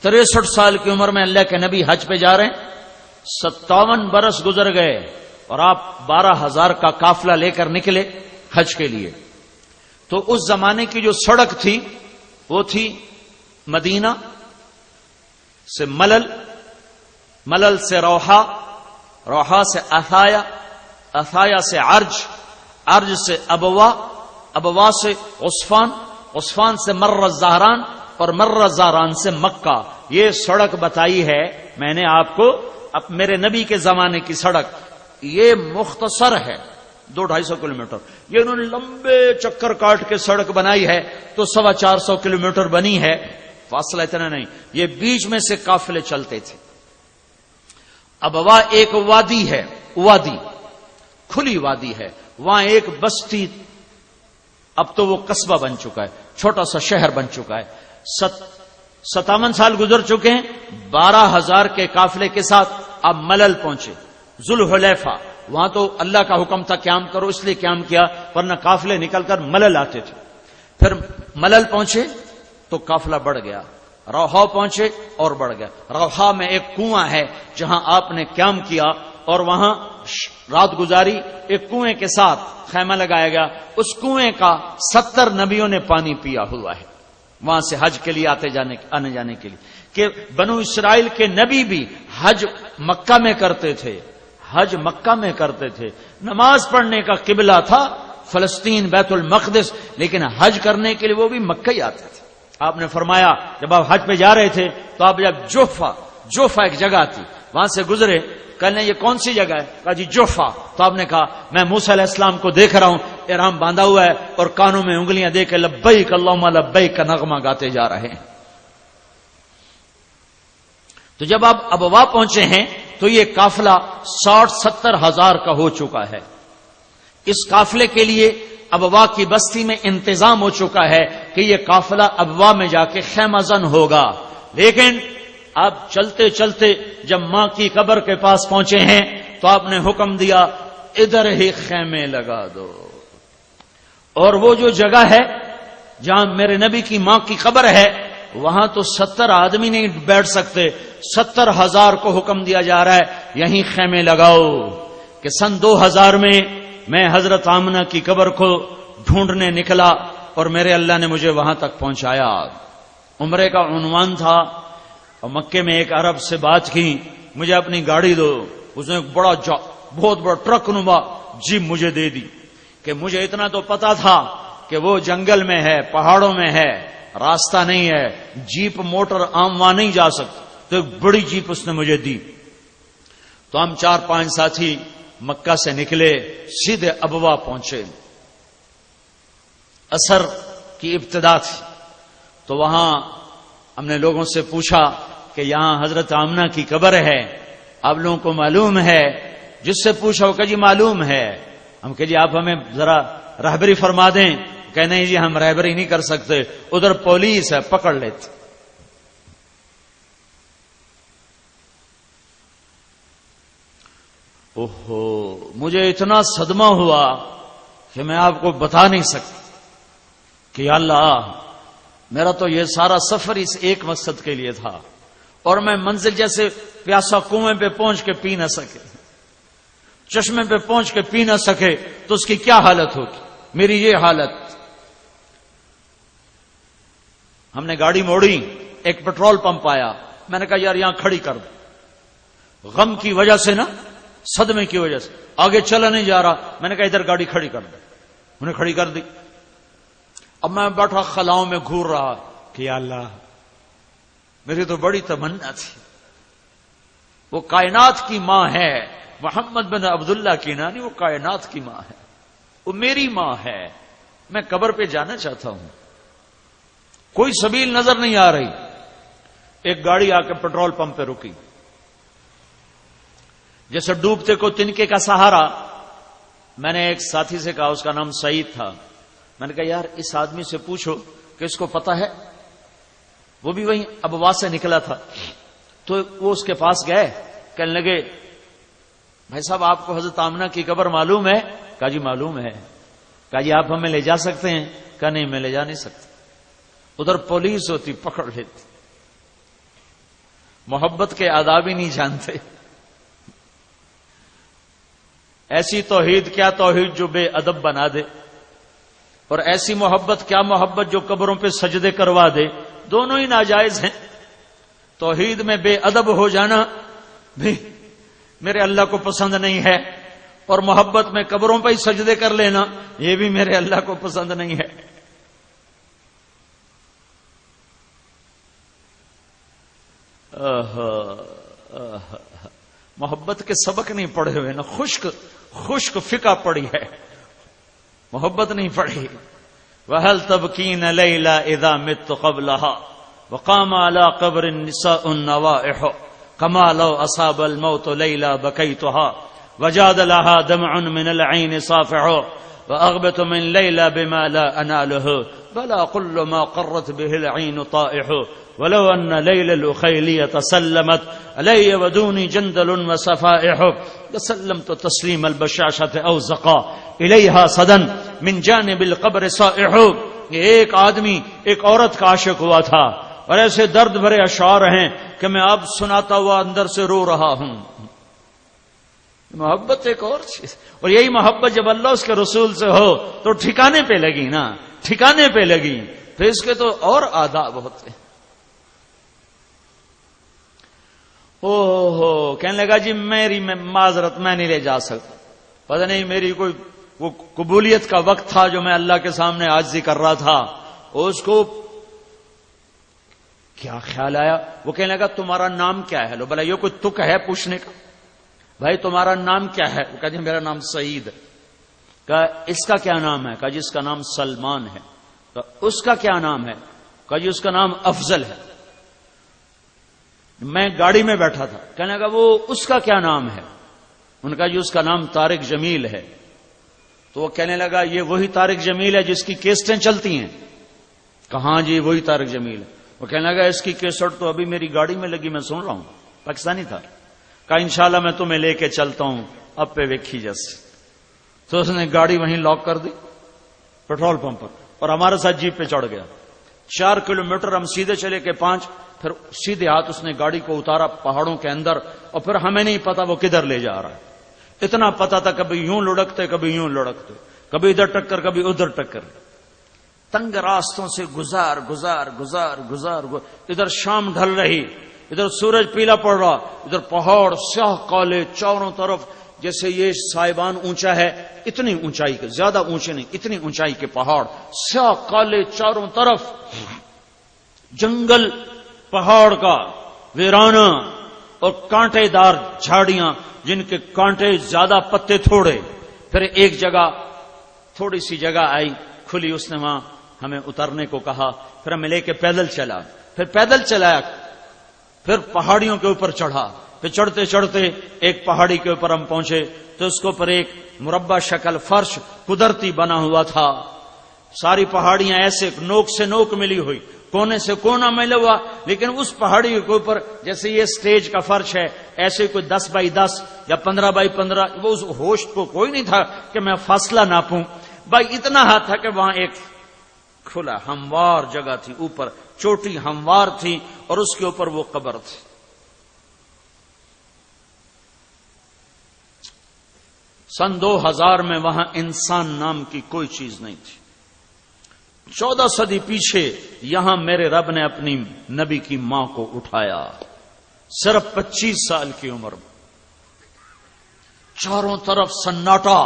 63 سال کی عمر میں اللہ کے نبی حج پہ جا رہے ہیں. 57 برس گزر گئے اور آپ 12,000 کا قافلہ لے کر نکلے حج کے لیے. تو اس زمانے کی جو سڑک تھی وہ تھی مدینہ سے ملل، ملل سے روحا، روحا سے اثایا، اثایا سے عرج، عرج سے ابوا، ابوا سے عصفان، عصفان سے مر زہران، اور مر زہران سے مکہ. یہ سڑک بتائی ہے میں نے آپ کو، اب میرے نبی کے زمانے کی سڑک. یہ مختصر ہے 200-250 کلومیٹر. یہ انہوں نے لمبے چکر کاٹ کے سڑک بنائی ہے تو 450 کلومیٹر بنی ہے. فاصلہ اتنا نہیں، یہ بیچ میں سے قافلے چلتے تھے. ابوا ایک وادی ہے، وادی کھلی وادی ہے، وہاں ایک بستی، اب تو وہ قصبہ بن چکا ہے، چھوٹا سا شہر بن چکا ہے. 57 سال گزر چکے ہیں. 12,000 کے قافلے کے ساتھ اب ملل پہنچے، ذوالحلیفہ. وہاں تو اللہ کا حکم تھا قیام کرو، اس لیے قیام کیا، ورنہ قافلے نکل کر ملل آتے تھے. پھر ملل پہنچے تو قافلہ بڑھ گیا. روحا پہنچے اور بڑھ گیا. روحا میں ایک کنواں ہے جہاں آپ نے قیام کیا اور وہاں رات گزاری. ایک کنویں کے ساتھ خیمہ لگایا گیا. اس کنویں کا 70 نبیوں نے پانی پیا ہوا ہے وہاں سے حج کے لیے آنے جانے کے لیے. کہ بنو اسرائیل کے نبی بھی حج مکہ میں کرتے تھے، حج مکہ میں کرتے تھے. نماز پڑھنے کا قبلہ تھا فلسطین بیت المقدس، لیکن حج کرنے کے لیے وہ بھی مکہ ہی آتے تھے. آپ نے فرمایا جب آپ حج پہ جا رہے تھے تو آپ جب جوفا ایک جگہ تھی وہاں سے گزرے، کہنے یہ کون سی جگہ ہے؟ کہا جی جوفا. تو آپ نے کہا میں موسیٰ علیہ السلام کو دیکھ رہا ہوں، احرام باندھا ہوا ہے اور کانوں میں انگلیاں دے کے لبیک اللہم لبیک کا نغمہ گاتے جا رہے ہیں. تو جب آپ ابوا پہنچے ہیں تو یہ قافلہ 60-70 ہزار کا ہو چکا ہے. اس قافلے کے لیے ابوا کی بستی میں انتظام ہو چکا ہے کہ یہ قافلہ ابوا میں جا کے خیمہ زن ہوگا. لیکن اب چلتے چلتے جب ماں کی قبر کے پاس پہنچے ہیں تو آپ نے حکم دیا ادھر ہی خیمے لگا دو. اور وہ جو جگہ ہے جہاں میرے نبی کی ماں کی قبر ہے وہاں تو 70 آدمی نہیں بیٹھ سکتے، 70,000 کو حکم دیا جا رہا ہے یہیں خیمے لگاؤ. کہ سن 2000 میں حضرت آمنہ کی قبر کو ڈھونڈنے نکلا اور میرے اللہ نے مجھے وہاں تک پہنچایا. عمرے کا عنوان تھا اور مکے میں ایک عرب سے بات کی، مجھے اپنی گاڑی دو. اس نے بہت بڑا ٹرک نما جیپ مجھے دے دی. کہ مجھے اتنا تو پتا تھا کہ وہ جنگل میں ہے، پہاڑوں میں ہے، راستہ نہیں ہے، جیپ موٹر عام وہاں نہیں جا سکتی، تو ایک بڑی جیپ اس نے مجھے دی. تو ہم 4-5 ساتھی مکہ سے نکلے، سیدھے ابوا پہنچے. عصر کی ابتدا تھی تو وہاں ہم نے لوگوں سے پوچھا کہ یہاں حضرت آمنہ کی قبر ہے، آپ لوگوں کو معلوم ہے؟ جس سے پوچھا وہ کہ جی معلوم ہے. ہم کہ جی آپ ہمیں ذرا رہبری فرما دیں. کہ نہیں جی ہم رہبری نہیں کر سکتے، ادھر پولیس ہے پکڑ لیتے. اوہو، مجھے اتنا صدمہ ہوا کہ میں آپ کو بتا نہیں سکتا کہ یا اللہ میرا تو یہ سارا سفر اس ایک مقصد کے لیے تھا اور میں منزل جیسے پیاسا کنویں پہ پہنچ کے پی نہ سکے، چشمے پہ پہنچ کے پی نہ سکے تو اس کی کیا حالت ہوگی. میری یہ حالت. ہم نے گاڑی موڑی، ایک پیٹرول پمپ آیا، میں نے کہا یار یہاں کھڑی کر دو. غم کی وجہ سے نا، صدمے کی وجہ سے آگے چلا نہیں جا رہا. میں نے کہا ادھر گاڑی کھڑی کر دو. انہیں کھڑی کر دی. اب میں بیٹھا خلاؤں میں گھور رہا کہ یا اللہ میری تو بڑی تمنا تھی، وہ کائنات کی ماں ہے، محمد بن عبداللہ کی نانی، وہ کائنات کی ماں ہے، وہ میری ماں ہے. میں قبر پہ جانا چاہتا ہوں، کوئی سبیل نظر نہیں آ رہی. ایک گاڑی آ کے پیٹرول پمپ پہ رکی، جیسے ڈوبتے کو تنکے کا سہارا. میں نے ایک ساتھی سے کہا، اس کا نام سعید تھا، میں نے کہا یار اس آدمی سے پوچھو کہ اس کو پتا ہے. وہ بھی وہیں ابوا سے نکلا تھا. تو وہ اس کے پاس گئے، کہنے لگے بھائی صاحب آپ کو حضرت آمنہ کی قبر معلوم ہے؟ کہا جی معلوم ہے. کہا جی آپ ہمیں لے جا سکتے ہیں؟ کہا نہیں میں لے جا نہیں سکتا، ادھر پولیس ہوتی پکڑ لیتی. محبت کے آداب ہی نہیں جانتے. ایسی توحید کیا توحید جو بے ادب بنا دے، اور ایسی محبت کیا محبت جو قبروں پہ سجدے کروا دے. دونوں ہی ناجائز ہیں. توحید میں بے ادب ہو جانا بھی میرے اللہ کو پسند نہیں ہے، اور محبت میں قبروں پہ ہی سجدے کر لینا یہ بھی میرے اللہ کو پسند نہیں ہے. محبت کے سبق نہیں پڑھے ہوئے نا، خشک فقہ پڑی ہے، محبت نہیں پڑھی. وَهَلْ تَبْكِينَ لَيْلَا إِذَا مِتُّ قَبْلَهَا وَقَامَ عَلَى قَبْرِ النِّسَاءُ النَّوَائِحُ كَمَا لَوْ أَصَابَ الْمَوْتُ لَيْلَا بَكَيْتُهَا وَجَادَ لَهَا دَمْعٌ مِنَ الْعَيْنِ صَافِحُ وَأَغْبَتُ مِنْ لَيْلَا بِمَا لَا أَنَالُهُ بَلَا كُلُّ مَا قَرَّتْ بِهِ الْعَيْنُ طَائِحُ وَلَوْ أَنَّ لَيْلَ الْأُخَيْلِيَّةَ سَلَّمَتْ عَلَيَّ وَدُونِي جَنْدَلٌ وَصَفَائِحُ لَسَلَّمْتُ تَسْلِيمَ الْبَشَاشَةِ أَوْ زَقَا إِلَيْهَا صَدًا مِنْ جَانِبِ الْقَبْرِ صَائِحُ. ایک آدمی ایک عورت کا عاشق ہوا تھا، اور ایسے درد بھرے اشعار ہیں کہ میں اب سناتا ہوا اندر سے رو رہا ہوں. محبت ایک اور چیز، اور یہی محبت جب اللہ اس کے رسول سے ہو تو ٹھکانے پہ لگی نا، ٹھکانے پہ لگی. پھر اس کے تو اور آداب ہوتے ہیں. کہنے لگا جی میری معذرت میں نہیں لے جا سکتا، پتہ نہیں میری کوئی وہ قبولیت کا وقت تھا جو میں اللہ کے سامنے عاجزی کر رہا تھا. اس کو کیا خیال آیا، وہ کہنے لگا تمہارا نام کیا ہے؟ لو بھلا یہ کوئی تک ہے پوچھنے کا؟ بھائی تمہارا نام کیا ہے؟ وہ کہا جی میرا نام سعید ہے. کہا اس کا کیا نام ہے؟ کہا جی اس کا نام سلمان ہے. کہا اس کا کیا نام ہے؟ کہا جی اس کا نام افضل ہے. میں گاڑی میں بیٹھا تھا، کہنے لگا وہ اس کا کیا نام ہے؟ ان کا جی اس کا نام طارق جمیل ہے. تو وہ کہنے لگا یہ وہی طارق جمیل ہے جس کی کیسٹیں چلتی ہیں؟ کہاں جی وہی طارق جمیل ہے. وہ کہنے لگا اس کی کیسٹ تو ابھی میری گاڑی میں لگی، میں سن رہا ہوں. پاکستانی تھا. کہا انشاءاللہ میں تمہیں لے کے چلتا ہوں اب پہ ویکھی جیسے. تو اس نے گاڑی وہیں لاک کر دی پیٹرول پمپ پر، اور ہمارے ساتھ جیپ پہ چڑھ گیا. 4 کلومیٹر ہم سیدھے چلے کے 5، پھر سیدھے ہاتھ اس نے گاڑی کو اتارا پہاڑوں کے اندر، اور پھر ہمیں نہیں پتا وہ کدھر لے جا رہا ہے. اتنا پتا تھا کبھی یوں لڑکتے کبھی یوں لڑکتے، کبھی ادھر ٹکر کبھی ادھر ٹکر. تنگ راستوں سے گزار گزار گزار گزار ادھر شام ڈھل رہی، ادھر سورج پیلا پڑ رہا، ادھر پہاڑ سیاہ کالے چاروں طرف، جیسے یہ سائبان اونچا ہے اتنی اونچائی کے، زیادہ اونچے نہیں اتنی اونچائی کے پہاڑ، سیاہ کالے چاروں طرف، جنگل پہاڑ کا ویرانہ، اور کانٹے دار جھاڑیاں جن کے کانٹے زیادہ پتے تھوڑے. پھر ایک جگہ تھوڑی سی جگہ آئی کھلی، اس نے وہاں ہمیں اترنے کو کہا. پھر ہمیں لے کے پیدل چلا، پھر پیدل چلایا، پھر پہاڑیوں کے اوپر چڑھا. پھر چڑھتے چڑھتے ایک پہاڑی کے اوپر ہم پہنچے تو اس کے اوپر ایک مربع شکل فرش قدرتی بنا ہوا تھا. ساری پہاڑیاں ایسے نوک سے نوک ملی ہوئی، کونے سے کونا ملا ہوا، لیکن اس پہاڑی کے اوپر جیسے یہ سٹیج کا فرش ہے ایسے کوئی 10 بائی 10 یا 15 بائی 15. وہ اس ہوش کو کوئی نہیں تھا کہ میں فاصلہ ناپوں. بھائی اتنا ہاتھ تھا کہ وہاں ایک کھلا ہموار جگہ تھی، اوپر چوٹی ہموار تھی، اور اس کے اوپر وہ قبر تھی. سن 2000 میں وہاں انسان نام کی کوئی چیز نہیں تھی. 14 صدی پیچھے یہاں میرے رب نے اپنی نبی کی ماں کو اٹھایا، صرف 25 سال کی عمر میں. چاروں طرف سناٹا،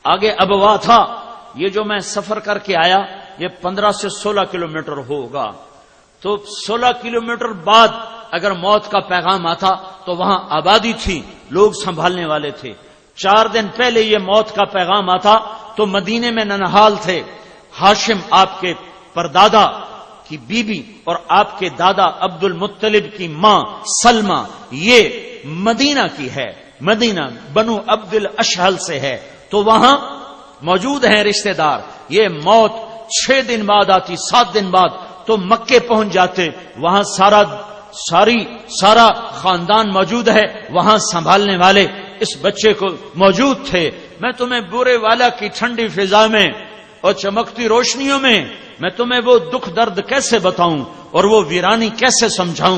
آگے ابوا تھا. یہ جو میں سفر کر کے آیا یہ 15 سے 16 کلومیٹر ہوگا. تو 16 کلومیٹر بعد اگر موت کا پیغام آتا تو وہاں آبادی تھی، لوگ سنبھالنے والے تھے. 4 دن پہلے یہ موت کا پیغام آتا تو مدینے میں ننہال تھے. ہاشم آپ کے پردادا کی بیوی اور آپ کے دادا عبد المطلب کی ماں سلمہ یہ مدینہ کی ہے، مدینہ بنو عبد الاشہل سے ہے. تو وہاں موجود ہیں رشتہ دار. یہ موت 6 دن بعد آتی، 7 دن بعد تو مکے پہنچ جاتے. وہاں سارا خاندان موجود ہے، وہاں سنبھالنے والے اس بچے کو موجود تھے. میں تمہیں بورے والا کی ٹھنڈی فضا میں اور چمکتی روشنیوں میں میں تمہیں وہ دکھ درد کیسے بتاؤں اور وہ ویرانی کیسے سمجھاؤں.